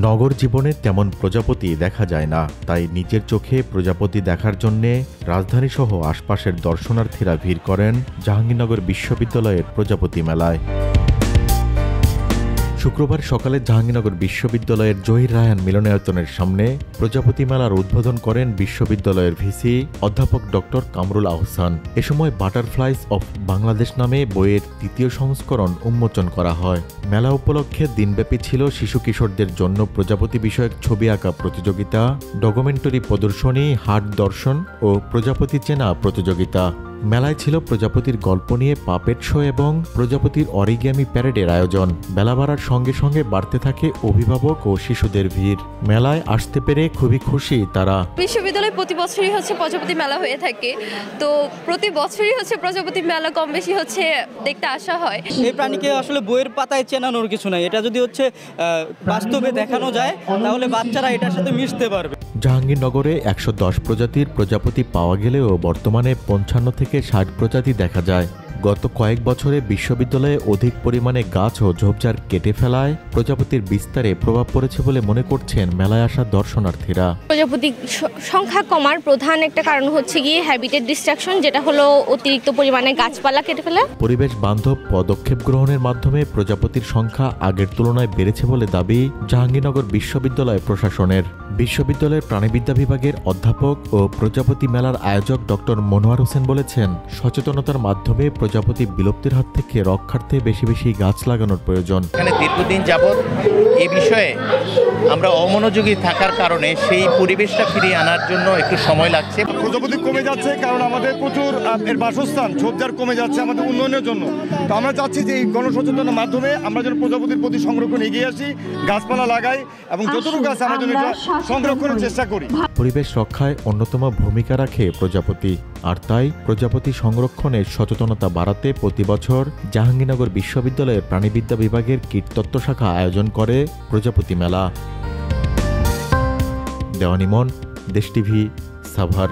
নগর জীবনে তেমন প্রজাপতি দেখা যায় না, তাই নিজের চোখে প্রজাপতি দেখার জন্যে রাজধানীসহ আশপাশের দর্শনার্থীরা ভিড় করেন জাহাঙ্গীরনগর বিশ্ববিদ্যালয়ের প্রজাপতি মেলায়। শুক্রবার সকালে জাহাঙ্গীরনগর বিশ্ববিদ্যালয়ের জহির রায়হান মিলনায়তনের সামনে প্রজাপতি মেলার উদ্বোধন করেন বিশ্ববিদ্যালয়ের ভিসি অধ্যাপক ডক্টর কামরুল আহসান। এ সময় বাটারফ্লাইজ অফ বাংলাদেশ নামে বইয়ের ৩য় সংস্করণ উন্মোচন করা হয়। মেলা উপলক্ষে দিনব্যাপী ছিল শিশু কিশোরদের জন্য প্রজাপতি বিষয়ক ছবি আঁকা প্রতিযোগিতা, ডকুমেন্টারি প্রদর্শনী, হাট দর্শন ও প্রজাপতি চেনা প্রতিযোগিতা। মেলায় ছিল প্রজাপতির গল্প নিয়ে পাপেট শো এবং প্রজাপতির অরিগ্যামি প্যারেডের আয়োজন। বেলা বাড়ার সঙ্গে সঙ্গে বাড়তে থাকে অভিভাবক ও শিশুদের ভিড়। মেলায় আসতে পেরে খুবই খুশি তারা। বিশ্ববিদ্যালয়ে প্রতি বছরই প্রজাপতি মেলা হয়ে থাকে, তো প্রতি বছরই প্রজাপতি মেলা কম বেশি দেখতে আসা হয়। এই প্রাণীকে আসলে বইয়ের পাতায় চেনানোর কিছু নাই, এটা যদি বাস্তবে দেখানো যায় তাহলে বাচ্চারা এটার সাথে মিশতে পারবে। জাহাঙ্গীরনগরে ১১০ প্রজাতির প্রজাপতি পাওয়া গেলেও বর্তমানে ৫৫ থেকে ৬০ প্রজাতি দেখা যায়। গত কয়েক বছরে বিশ্ববিদ্যালয়ে অধিক পরিমাণে গাছ ও ঝোপঝাড় কেটে ফেলায় প্রজাপতির বিস্তারে প্রভাব পড়েছে বলে মনে করছেন মেলায় আসা দর্শনার্থীরা। প্রজাপতির সংখ্যা কমার প্রধান একটা কারণ গিয়ে হ্যাবিটেট ডিস্ট্রাকশন, যেটা হলো অতিরিক্ত পরিমাণে গাছপালা কেটে ফেলা। পরিবেশ বান্ধব পদক্ষেপ গ্রহণের মাধ্যমে প্রজাপতির সংখ্যা আগের তুলনায় বেড়েছে বলে দাবি জাহাঙ্গীরনগর বিশ্ববিদ্যালয় প্রশাসনের। বিশ্ববিদ্যালয়ের প্রাণীবিদ্যা বিভাগের অধ্যাপক ও প্রজাপতি মেলার আয়োজক ডক্টর মনোয়ার হোসেন বলেছেন, সচেতনতার মাধ্যমে প্রজাপতি বিলুপ্তির হাত থেকে রক্ষার্থে বেশি বেশি গাছ লাগানোর প্রয়োজন। এখানে দীর্ঘদিন যাবৎ এই বিষয়ে আমরা অমনোযোগী থাকার কারণে সেই পরিবেশটা ফিরিয়ে আনার জন্য একটু সময় লাগছে। প্রজাপতি কমে যাচ্ছে কারণ আমাদের প্রচুর এর বাসস্থান ঝোপঝাড় কমে যাচ্ছে আমাদের উন্নয়নের জন্য। তো আমরা চাচ্ছি যে এই গণসচেতনার মাধ্যমে আমরা যেন প্রজাপতির প্রতি সংরক্ষণ এগিয়ে আসি, গাছপালা লাগাই এবং যতটুকু গাছ আমরা যেন এটা সংরক্ষণের চেষ্টা করি। পরিবেশ রক্ষায় অন্যতম ভূমিকা রাখে প্রজাপতি, আর তাই প্রজাপতি সংরক্ষণে সচেতনতা বাড়াতে প্রতি বছর জাহাঙ্গীরনগর বিশ্ববিদ্যালয়ের প্রাণীবিদ্যা বিভাগের কীটতত্ত্ব শাখা আয়োজন করে প্রজাপতি মেলা। দেওয়ান ইমন, দেশ টিভি, সাভার।